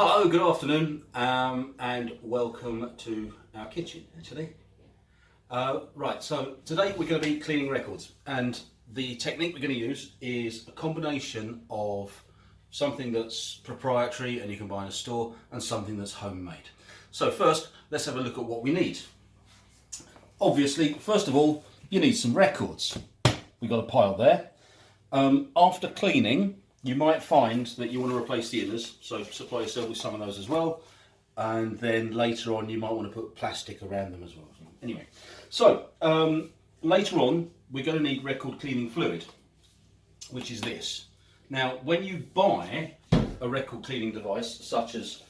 Hello, good afternoon, and welcome to our kitchen, actually. Right, so today we're going to be cleaning records, and the technique we're going to use is a combination of something that's proprietary and you can buy in a store, and something that's homemade. So first, let's have a look at what we need. Obviously, first of all, you need some records. We've got a pile there. After cleaning, you might find that you want to replace the inners, so supply yourself with some of those as well, and then later on you might want to put plastic around them as well. Anyway, so later on we're going to need record cleaning fluid, which is this. Now when you buy a record cleaning device such as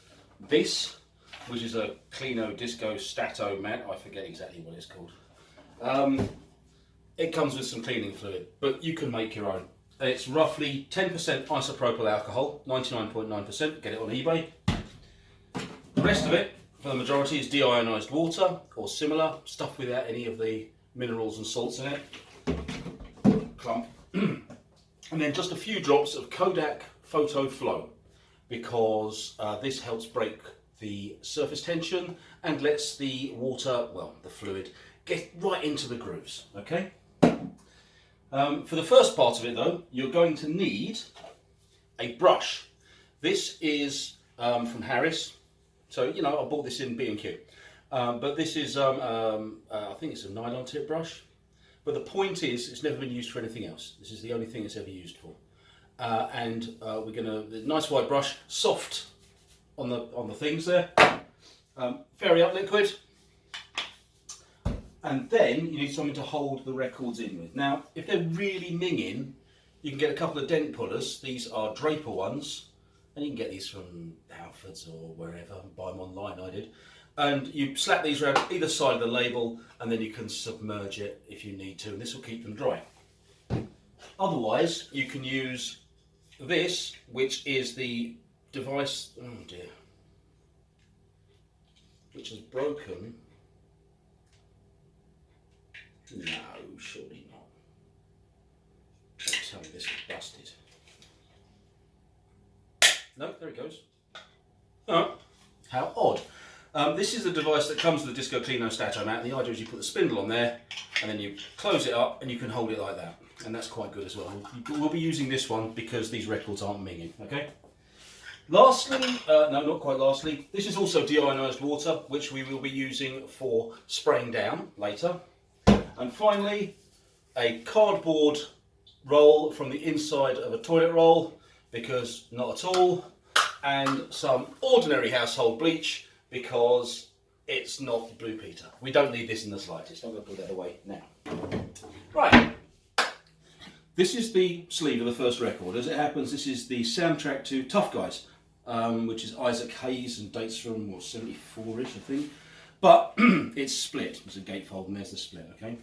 this, which is a Cleano Disco Stato mat, I forget exactly what it's called, it comes with some cleaning fluid, but you can make your own. It's roughly 10% isopropyl alcohol, 99.9%, get it on eBay. The rest of it, for the majority, is deionized water or similar, stuff without any of the minerals and salts in it. Clump. And then just a few drops of Kodak Photo Flow, because this helps break the surface tension and lets the water, well, the fluid, get right into the grooves, okay? For the first part of it though, you're going to need a brush. This is from Harris, so you know I bought this in B&Q, but this is I think it's a nylon tip brush, but the point is it's never been used for anything else. This is the only thing it's ever used for, and we're gonna, nice white brush, soft on the things there, fairy up liquid. And then you need something to hold the records in with. Now, if they're really minging, you can get a couple of dent pullers. These are Draper ones, and you can get these from Halfords or wherever, buy them online, I did. And you slap these around either side of the label, and then you can submerge it if you need to, and this will keep them dry. Otherwise, you can use this, which is the device, oh dear, which is broken. No, surely not. Don't tell me this is busted. No, there it goes. Oh, how odd. This is the device that comes with the Disco Cleano Stato mat. The idea is you put the spindle on there and then you close it up and you can hold it like that. And that's quite good as well. We'll be using this one because these records aren't minging, okay? Lastly, no, not quite lastly, this is also deionized water, which we will be using for spraying down later. And finally, a cardboard roll from the inside of a toilet roll, because not at all, and some ordinary household bleach, because it's not Blue Peter. We don't need this in the slightest. I'm going to put that away now. Right, this is the sleeve of the first record. As it happens, this is the soundtrack to Tough Guys, which is Isaac Hayes and dates from, what, 74-ish, I think. But it's split. There's a gatefold and there's the split, okay?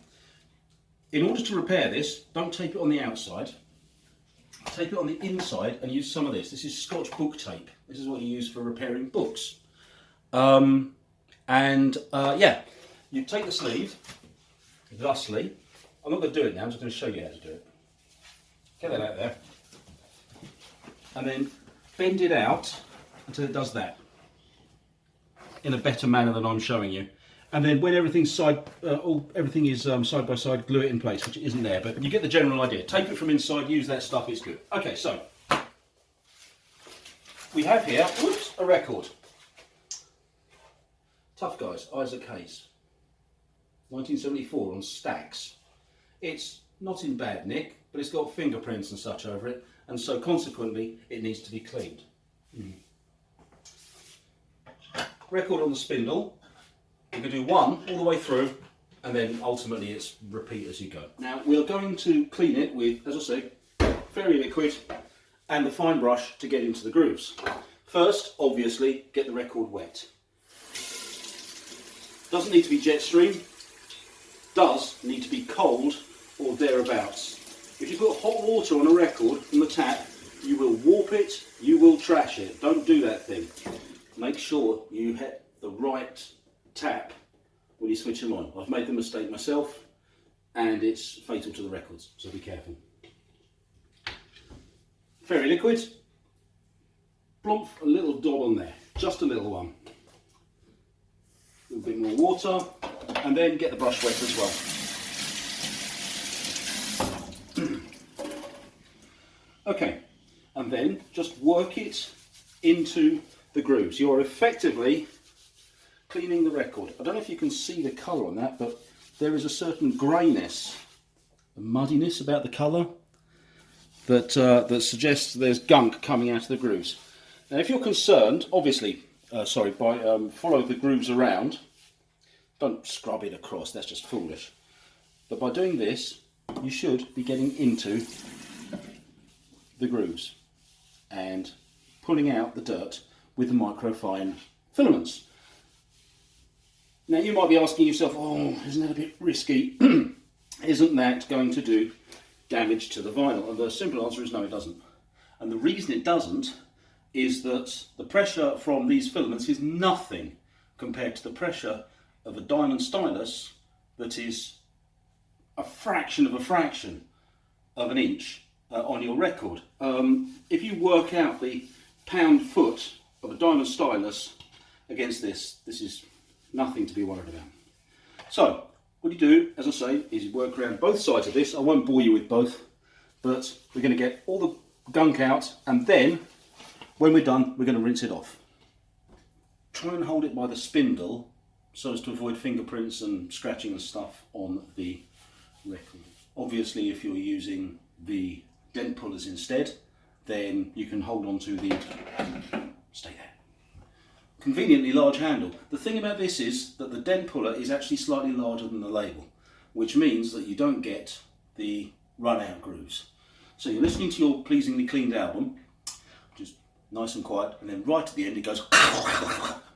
In order to repair this, don't tape it on the outside. Tape it on the inside and use some of this. This is Scotch book tape. This is what you use for repairing books. Yeah, you take the sleeve, thusly. I'm not going to do it now, I'm just going to show you how to do it. Get that out there. And then bend it out until it does that, in a better manner than I'm showing you. And then when everything's everything is side by side, glue it in place, which isn't there, but you get the general idea. Tape it from inside, use that stuff, it's good. Okay, so we have here, whoops, a record. Tough Guys, Isaac Hayes, 1974 on Stax. It's not in bad nick, but it's got fingerprints and such over it, and so consequently it needs to be cleaned. Record on the spindle. You can do one all the way through, and then ultimately it's repeat as you go. Now we're going to clean it with, as I say, fairy liquid and the fine brush to get into the grooves. First, obviously, get the record wet. Doesn't need to be jet stream, does need to be cold or thereabouts. If you put hot water on a record from the tap, you will warp it, you will trash it. Don't do that thing. Make sure you hit the right tap when you switch them on. I've made the mistake myself and it's fatal to the records, so be careful. Fairy liquid, plump a little dot on there, just a little one. A little bit more water, and then get the brush wet as well. Okay, and then just work it into the grooves. You're effectively cleaning the record. I don't know if you can see the colour on that, but there is a certain greyness, a muddiness about the colour that suggests there's gunk coming out of the grooves. Now, if you're concerned, obviously, follow the grooves around. Don't scrub it across, that's just foolish. But by doing this, you should be getting into the grooves and pulling out the dirt with the microfine filaments. Now, you might be asking yourself, oh, isn't that a bit risky? Isn't that going to do damage to the vinyl? And the simple answer is no, it doesn't. And the reason it doesn't is that the pressure from these filaments is nothing compared to the pressure of a diamond stylus that is a fraction of an inch on your record. If you work out the pound-foot of a diamond stylus against this is nothing to be worried about. So, what you do, as I say, is you work around both sides of this. I won't bore you with both, but we're going to get all the gunk out, and then, when we're done, we're going to rinse it off. Try and hold it by the spindle so as to avoid fingerprints and scratching and stuff on the record. Obviously, if you're using the dent pullers instead, then you can hold on to the, stay there, conveniently large handle. The thing about this is that the dent puller is actually slightly larger than the label, which means that you don't get the run out grooves. So you're listening to your pleasingly cleaned album, which is nice and quiet, and then right at the end it goes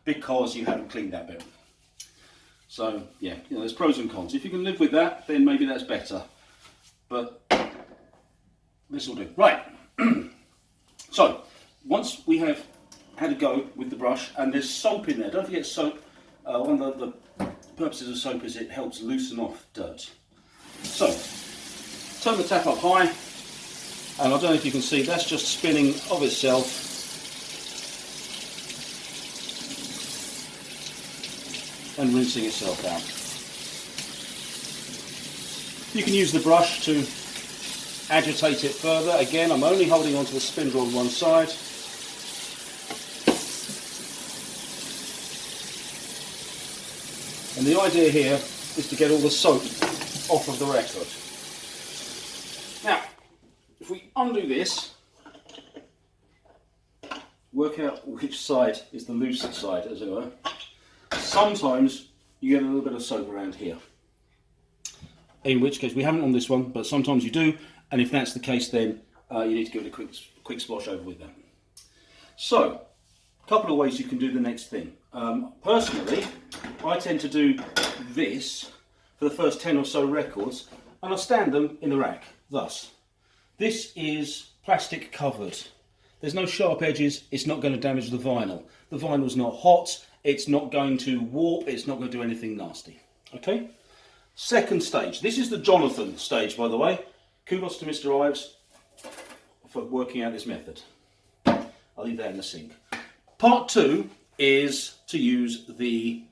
because you haven't cleaned that bit. So yeah, there's pros and cons. If you can live with that, then maybe that's better. But this will do. Right. So once we have had a go with the brush, and there's soap in there. Don't forget soap. One of the purposes of soap is it helps loosen off dirt. So turn the tap up high, and I don't know if you can see, that's just spinning of itself. And rinsing itself out. You can use the brush to agitate it further. Again, I'm only holding onto the spindle on one side. And the idea here is to get all the soap off of the record. Now, if we undo this, work out which side is the loose side, as it were. Sometimes you get a little bit of soap around here, in which case we haven't on this one, but sometimes you do, and if that's the case, then you need to give it a quick splosh over with that. So, a couple of ways you can do the next thing. Personally, I tend to do this for the first 10 or so records, and I stand them in the rack, thus. This is plastic covered. There's no sharp edges, it's not going to damage the vinyl. The vinyl's not hot, it's not going to warp, it's not going to do anything nasty. Okay? Second stage. This is the Jonathan stage, by the way. Kudos to Mr. Ives for working out this method. I'll leave that in the sink. Part 2 is to use the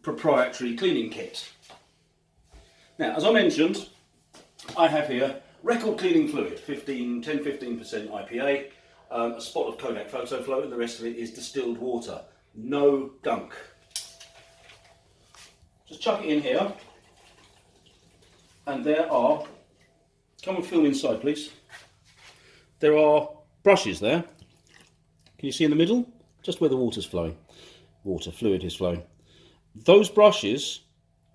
proprietary cleaning kit. Now, as I mentioned, I have here record cleaning fluid, 10-15% IPA, a spot of Kodak photo flow, and the rest of it is distilled water. No gunk. Just chuck it in here, and there are, come and film inside please, there are brushes there. Can you see in the middle? Just where the water's flowing. Fluid is flowing. Those brushes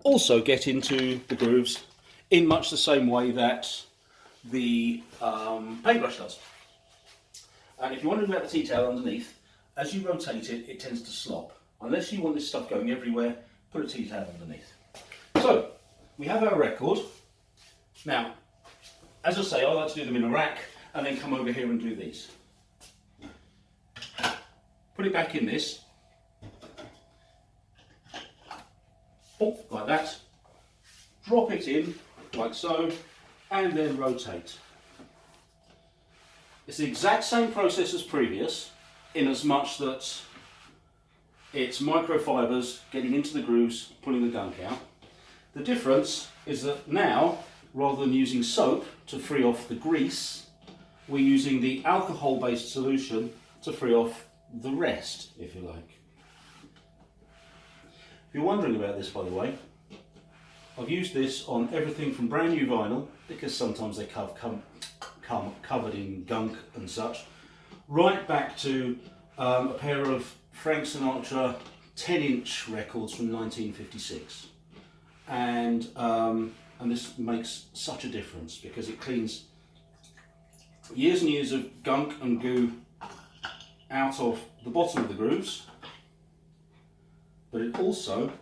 also get into the grooves in much the same way that the paintbrush does. And if you're wondering about the tea towel underneath, as you rotate it, it tends to slop. Unless you want this stuff going everywhere, put a tea towel underneath. So, we have our record. Now, as I say, I like to do them in a rack and then come over here and do these. Put it back in this. Oh, like that. Drop it in, like so, and then rotate. It's the exact same process as previous, in as much that it's microfibers getting into the grooves, pulling the gunk out. The difference is that now, rather than using soap to free off the grease, we're using the alcohol-based solution to free off the rest, if you like. If you're wondering about this, by the way, I've used this on everything from brand new vinyl, because sometimes they come covered in gunk and such, right back to a pair of Frank Sinatra 10-inch records from 1956. And this makes such a difference because it cleans years and years of gunk and goo out of the bottom of the grooves, but it also,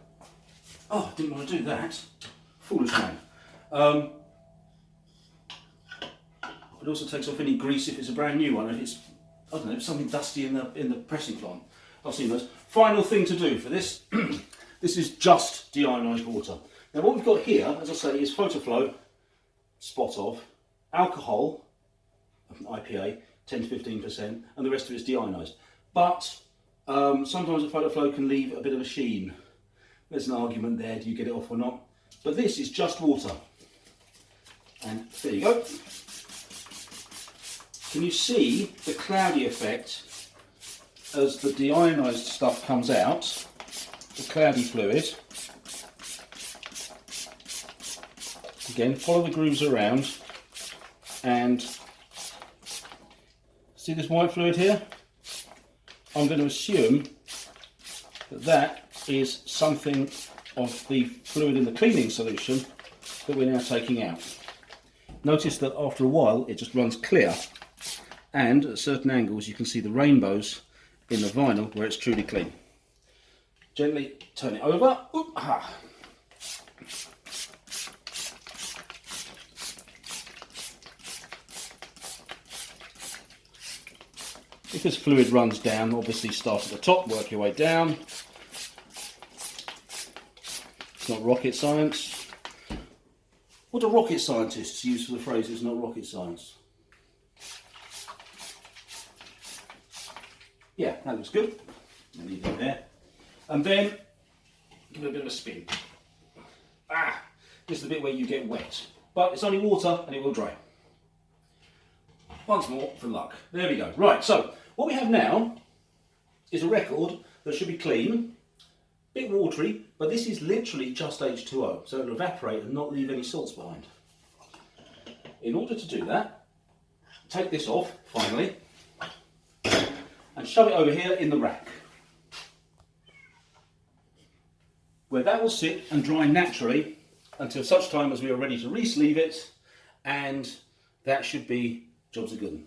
oh, I didn't want to do that, foolish man. It also takes off any grease if it's a brand new one, if it's, I don't know, if something dusty in the pressing plant. I've seen those. Final thing to do for this, this is just deionised water. Now what we've got here, as I say, is PhotoFlow, spot of, alcohol, IPA, 10 to 15%, and the rest of it is deionised. But sometimes a PhotoFlow can leave a bit of a sheen. There's an argument there, do you get it off or not? But this is just water. And there you go. Can you see the cloudy effect as the deionised stuff comes out, the cloudy fluid? Again, follow the grooves around and see this white fluid here? I'm going to assume that that is something of the fluid in the cleaning solution that we're now taking out. Notice that after a while it just runs clear, and at certain angles you can see the rainbows in the vinyl where it's truly clean. Gently turn it over. Oop, aha. If this fluid runs down, obviously start at the top, work your way down. It's not rocket science. What do rocket scientists use for the phrase "it's not rocket science"? Yeah, that looks good. I'll leave it there. And then give it a bit of a spin. Ah, this is the bit where you get wet. But it's only water and it will dry. Once more for luck. There we go. Right, so what we have now is a record that should be clean, a bit watery, but this is literally just H2O, so it'll evaporate and not leave any salts behind. In order to do that, take this off, finally, and shove it over here in the rack, where that will sit and dry naturally until such time as we are ready to re-sleeve it, and that should be jobs are good.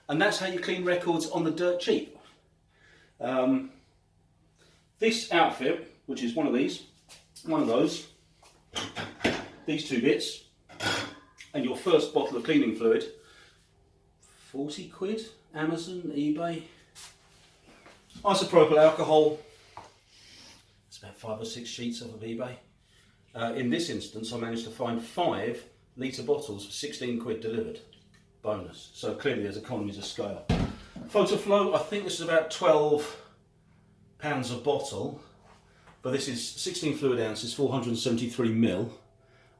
And that's how you clean records on the dirt cheap. This outfit, which is one of these, one of those, these two bits, and your first bottle of cleaning fluid, 40 quid, Amazon, eBay. Isopropyl alcohol, it's about 5 or 6 sheets off of eBay. In this instance, I managed to find 5 litre bottles for 16 quid delivered. Bonus. So clearly there's economies of scale. PhotoFlow, I think this is about £12 a bottle, but this is 16 fluid ounces, 473 ml.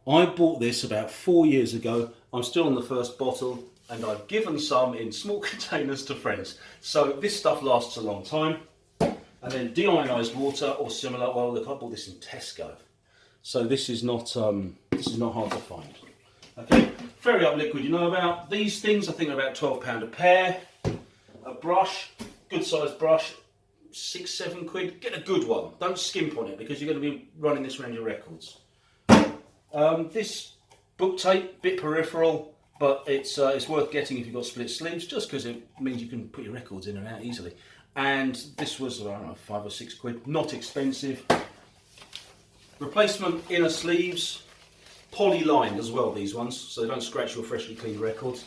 I bought this about 4 years ago. I'm still on the first bottle, and I've given some in small containers to friends. So this stuff lasts a long time. And then deionised water or similar. Well, look, I bought this in Tesco, so this is not hard to find. Okay, Ferry Up liquid you know about. These things I think are about £12 a pair. A brush, good sized brush, 6-7 quid. Get a good one. Don't skimp on it because you're going to be running this around your records. This book tape, bit peripheral, but it's worth getting if you've got split sleeves, just because it means you can put your records in and out easily. And this was, I don't know, 5 or 6 quid, not expensive. Replacement inner sleeves, poly lined as well, these ones, so they don't scratch your freshly cleaned records.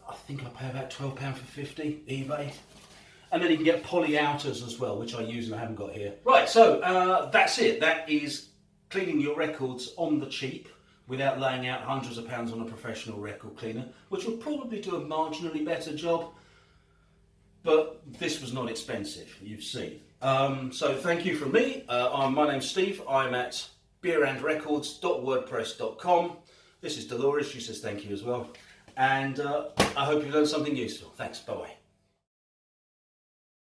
I think I pay about £12 for 50, eBay. And then you can get poly outers as well, which I use and I haven't got here. Right, so that's it. That is cleaning your records on the cheap without laying out hundreds of pounds on a professional record cleaner, which will probably do a marginally better job. but this was not expensive, you've seen. So thank you from me. My name's Steve. I'm at beerandrecords.wordpress.com. This is Dolores. She says thank you as well. And I hope you learned something useful. Thanks. Bye-bye.